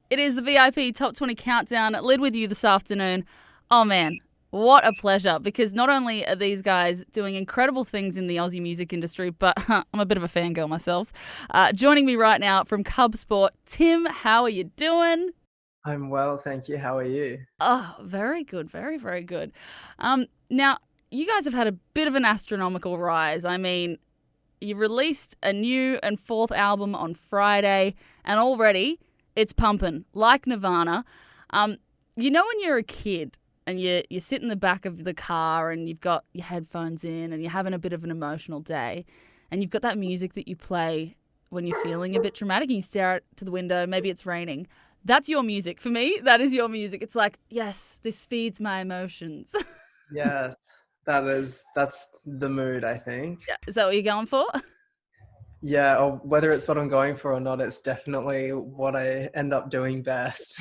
It is the VIP Top 20 Countdown. Lid with you this afternoon. Oh, man, what a pleasure, because not only are these guys doing incredible things in the Aussie music industry, but I'm a bit of a fangirl myself. Joining me right now from Cub Sport, Tim, how are you doing? I'm well, thank you. How are you? Oh, very good. Very, very good. Now, you guys have had a bit of an astronomical rise. I mean, you released a new and fourth album on Friday, and already it's pumping like Nirvana. Um, when you're a kid and you sit in the back of the car and you've got your headphones in and you're having a bit of an emotional day, and you've got that music that you play when you're feeling a bit dramatic and you stare out to the window, maybe it's raining. That's your music. For me, that is your music. It's like, yes, this feeds my emotions. Yes, that's the mood, I think. Yeah, is that what you're going for? Yeah, or whether it's what I'm going for or not, it's definitely what I end up doing best.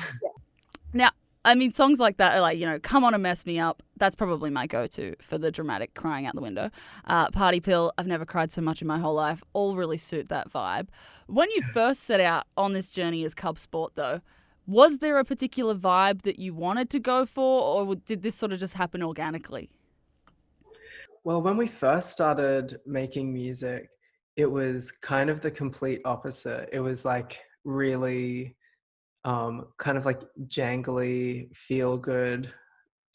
Now, I mean, songs like that are like, Come On and Mess Me Up. That's probably my go to for the dramatic crying out the window. Party Pill, I've never cried so much in my whole life. All really suit that vibe. When you first set out on this journey as Cub Sport, though, was there a particular vibe that you wanted to go for, or did this sort of just happen organically? Well, when we first started making music, it was kind of the complete opposite. It was like really kind of like jangly, feel good.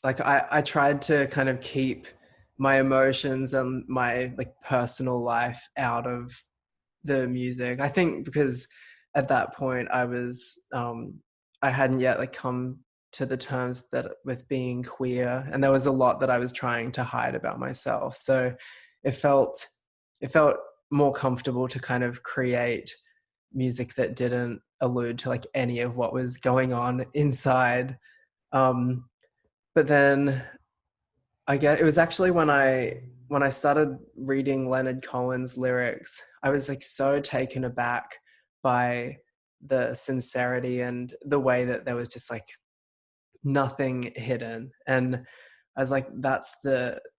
Like I tried to kind of keep my emotions and my like personal life out of the music. I think because at that point I hadn't yet like come to the terms that with being queer, and there was a lot that I was trying to hide about myself. So it felt it felt more comfortable to kind of create music that didn't allude to like any of what was going on inside. Um, but then I get it was actually when I started reading Leonard Cohen's lyrics, I was like so taken aback by the sincerity and the way that there was just like nothing hidden. And I was like,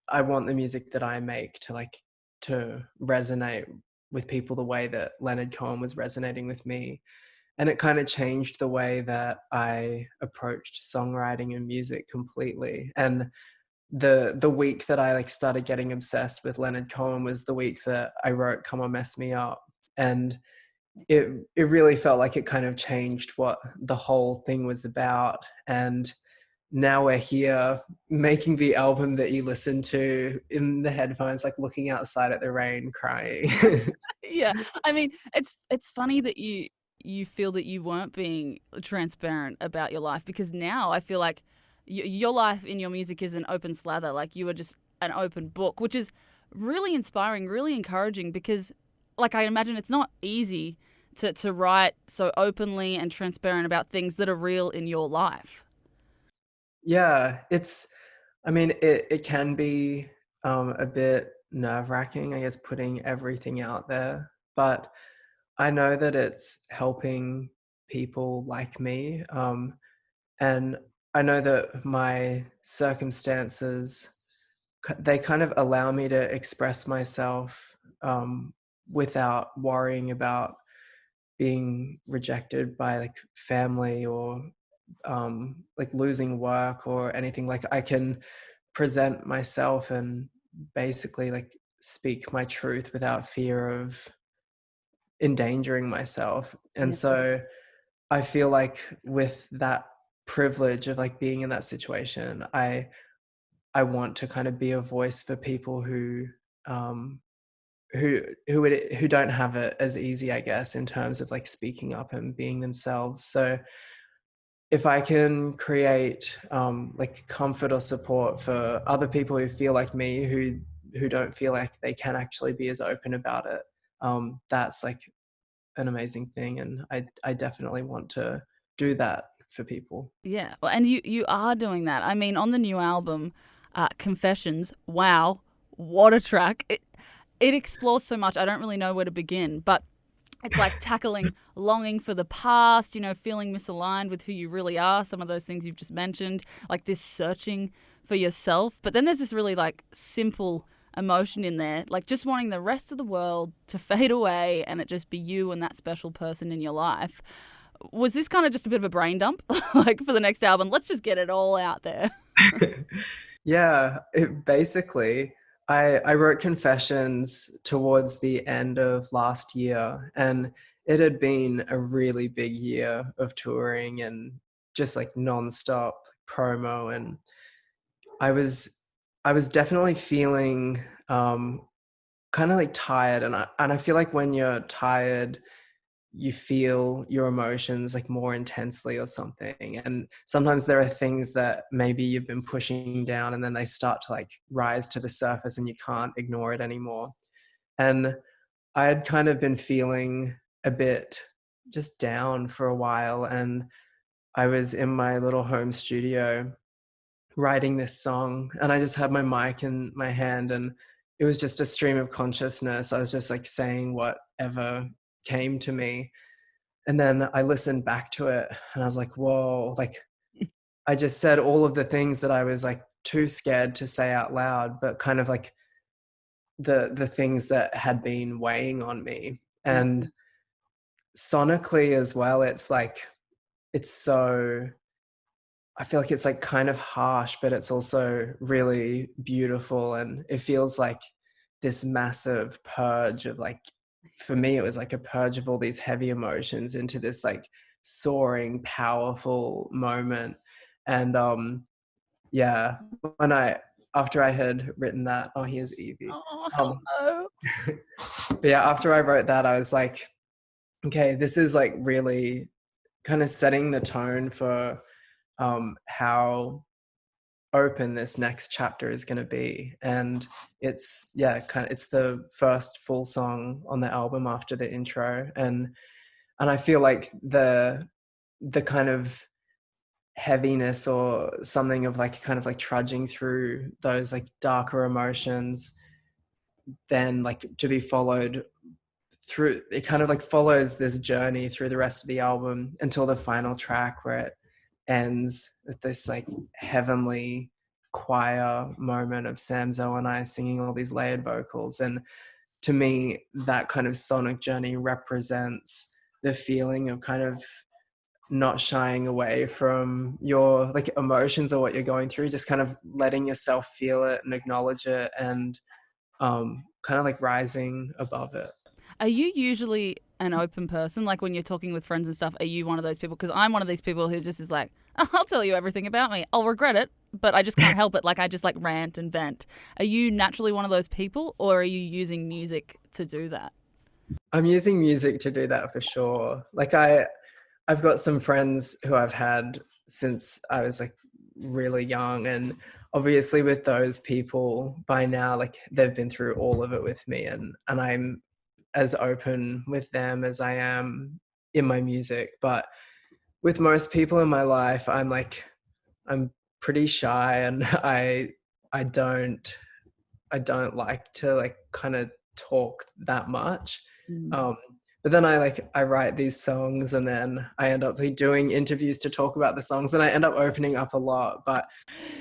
I want the music that I make to like to resonate with people the way that Leonard Cohen was resonating with me. And it kind of changed the way that I approached songwriting and music completely. And the week that I like started getting obsessed with Leonard Cohen was the week that I wrote "Come On Mess Me Up," and it really felt like it kind of changed what the whole thing was about. And now we're here making the album that you listen to in the headphones, like looking outside at the rain, crying. Yeah, I mean, it's funny that you feel that you weren't being transparent about your life, because now I feel like your life in your music is an open slather. Like, you are just an open book, which is really inspiring, really encouraging, because like, I imagine it's not easy to write so openly and transparent about things that are real in your life. Yeah, I mean, it can be a bit nerve-wracking, I guess, putting everything out there, but I know that it's helping people like me, and I know that my circumstances, they kind of allow me to express myself without worrying about being rejected by like family or like losing work or anything. Like I can present myself and basically like speak my truth without fear of endangering myself. And Yeah. so I feel like with that privilege of like being in that situation, I want to kind of be a voice for people um who don't have it as easy, I guess, in terms of like speaking up and being themselves. So if I can create like comfort or support for other people who feel like me, who don't feel like they can actually be as open about it, that's like an amazing thing, and I definitely want to do that for people. Yeah, well, and you are doing that. I mean, on the new album, Confessions. Wow, what a track! It explores so much. I don't really know where to begin, but it's like tackling longing for the past. Feeling misaligned with who you really are. Some of those things you've just mentioned, like this searching for yourself. But then there's this really like simple emotion in there, like just wanting the rest of the world to fade away and it just be you and that special person in your life. was this kind of just a bit of a brain dump, like for the next album? Let's just get it all out there. Yeah, basically, I wrote Confessions towards the end of last year, and it had been a really big year of touring and just like nonstop promo, and I was I was definitely feeling kind of like tired, and I feel like when you're tired, you feel your emotions like more intensely or something. And sometimes there are things that maybe you've been pushing down and then they start to like rise to the surface and you can't ignore it anymore. And I had kind of been feeling a bit just down for a while, and I was in my little home studio writing this song, and I just had my mic in my hand, and it was just a stream of consciousness. I was just like saying whatever came to me. And then I listened back to it and I was like, whoa, like I just said all of the things that I was like too scared to say out loud, but kind of like the things that had been weighing on me. And sonically as well, it's like it's so I feel like it's like kind of harsh, but it's also really beautiful, and it feels like this massive purge of like, for me it was like a purge of all these heavy emotions into this like soaring powerful moment. And yeah, when I after I had written that, oh, here's Evie. Oh, um hello. but yeah, after I wrote that, I was like, okay, this is like really kind of setting the tone for how open this next chapter is going to be. And it's it's the first full song on the album after the intro. And I feel like the kind of heaviness or something of like kind of like trudging through those like darker emotions, then like to be followed through, it kind of like follows this journey through the rest of the album until the final track where it ends with this like heavenly choir moment of Sam Zoe and I singing all these layered vocals. And to me, that kind of sonic journey represents the feeling of kind of not shying away from your like emotions or what you're going through, just kind of letting yourself feel it and acknowledge it, and kind of like rising above it. Are you usually an open person? Like when you're talking with friends and stuff, are you one of those people? Because I'm one of these people who just is like, "Oh, I'll tell you everything about me. I'll regret it, but I just can't help it. Like I just like rant and vent." Are you naturally one of those people, or are you using music to do that? I'm using music to do that for sure. Like I've got some friends who I've had since I was like really young, and obviously with those people by now, like they've been through all of it with me, and I'm as open with them as I am in my music. But with most people in my life, I'm pretty shy, and I don't I don't like to like kind of talk that much. Mm. Um, but then I write these songs, and then I end up like doing interviews to talk about the songs, and I end up opening up a lot. But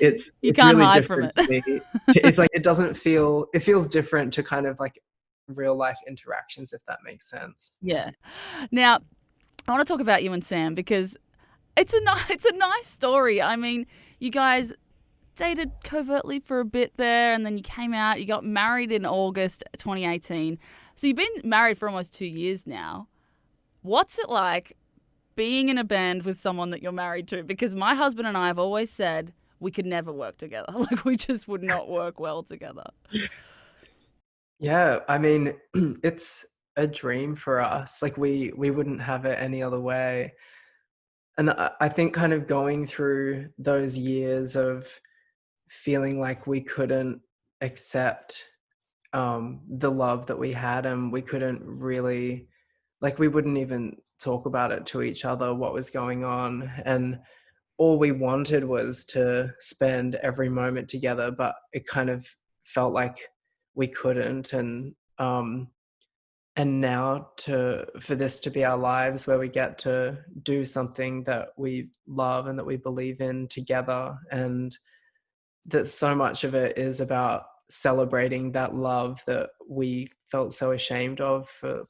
You it's can't really hide from different it. to me. It's like it feels different to kind of like real life interactions, if that makes sense. Yeah. Now, I want to talk about you and Sam because it's a nice story. I mean, you guys dated covertly for a bit there, and then you came out. You got married in August 2018. So you've been married for almost 2 years now. What's it like being in a band with someone that you're married to? Because my husband and I have always said we could never work together. Like we just would not work well together. Yeah, I mean, it's a dream for us. Like we wouldn't have it any other way. And I think kind of going through those years of feeling like we couldn't accept the love that we had, and we couldn't really, like, we wouldn't even talk about it to each other, what was going on. And all we wanted was to spend every moment together, but it kind of felt like we couldn't. And now for this to be our lives, where we get to do something that we love and that we believe in together, and that so much of it is about celebrating that love that we felt so ashamed of for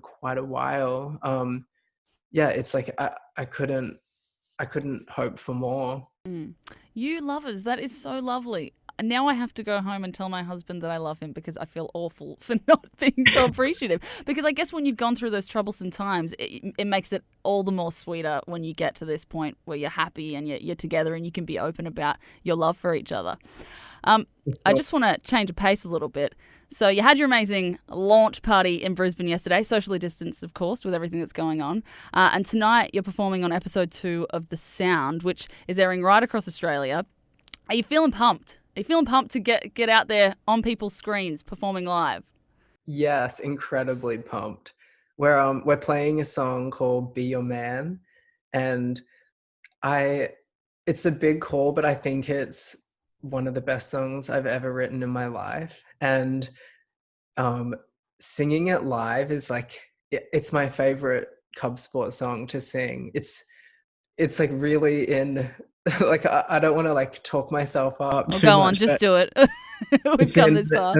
quite a while. yeah, it's like I couldn't hope for more. Mm. You lovers, that is so lovely. Now I have to go home and tell my husband that I love him because I feel awful for not being so appreciative. Because I guess when you've gone through those troublesome times, it makes it all the more sweeter when you get to this point where you're happy and you're together and you can be open about your love for each other. I just want to change the pace a little bit. So you had your amazing launch party in Brisbane yesterday, socially distanced, of course, with everything that's going on. And tonight you're performing on episode 2 of The Sound, which is airing right across Australia. Are you feeling pumped? Are you feeling pumped to get out there on people's screens performing live? Yes, incredibly pumped. We're playing a song called "Be Your Man," and I it's a big call, but I think it's one of the best songs I've ever written in my life. And um, singing it live is like it's my favorite Cub Sport song to sing. It's like really in like I don't want to like talk myself up Oh, too go on, much, just but do it. We've it's come in this far.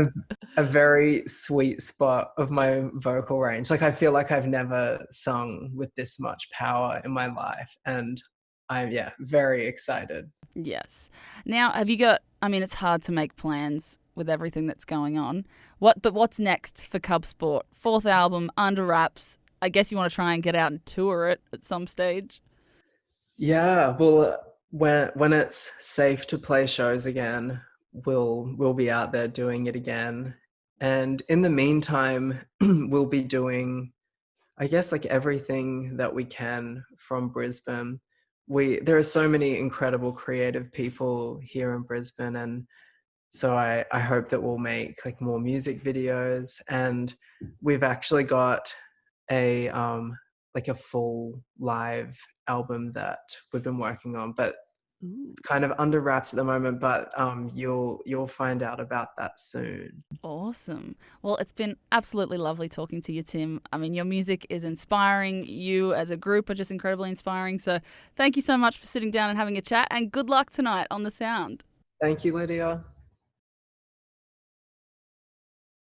a very sweet spot of my vocal range. Like I feel like I've never sung with this much power in my life, and I'm yeah very excited. Yes. Now, have you got? I mean, it's hard to make plans with everything that's going on. But what's next for Cub Sport? Fourth album under wraps. I guess you want to try and get out and tour it at some stage. Yeah, well, when it's safe to play shows again, we'll be out there doing it again. And in the meantime, we'll be doing, I guess, like everything that we can from Brisbane. There are so many incredible creative people here in Brisbane, and so I hope that we'll make like more music videos. And we've actually got a like a full live album that we've been working on, but Ooh. it's kind of under wraps at the moment. But you'll find out about that soon. Awesome. Well, it's been absolutely lovely talking to you, Tim. I mean, your music is inspiring. You as a group are just incredibly inspiring. So thank you so much for sitting down and having a chat, and good luck tonight on The Sound. Thank you, Lydia.